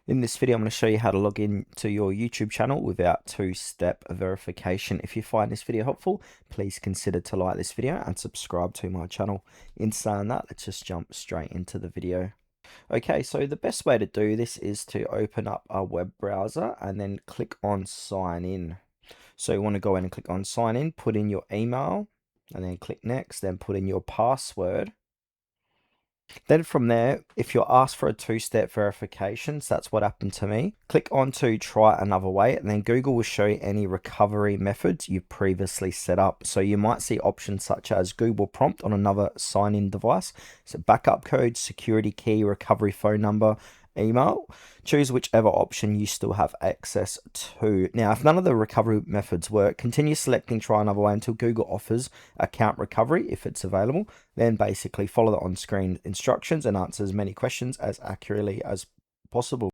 In this video, I'm going to show you how to log in to your YouTube channel without two-step verification. If you find this video helpful, please consider to like this video and subscribe to my channel. In saying that, let's just jump straight into the video. Okay, so the best way to do this is to open up a web browser and then click on sign in. So you want to go in and click on sign in, put in your email, and then click next, then put in your password. Then from there, if you're asked for a two-step verification, so that's what happened to me, click on to try another way, and then Google will show you any recovery methods you've previously set up. So you might see options such as Google prompt on another sign-in device, so backup code, security key, recovery phone number, email. Choose whichever option you still have access to. Now, if none of the recovery methods work, continue selecting try another way until Google offers account recovery if it's available. Then basically follow the on-screen instructions and answer as many questions as accurately as possible.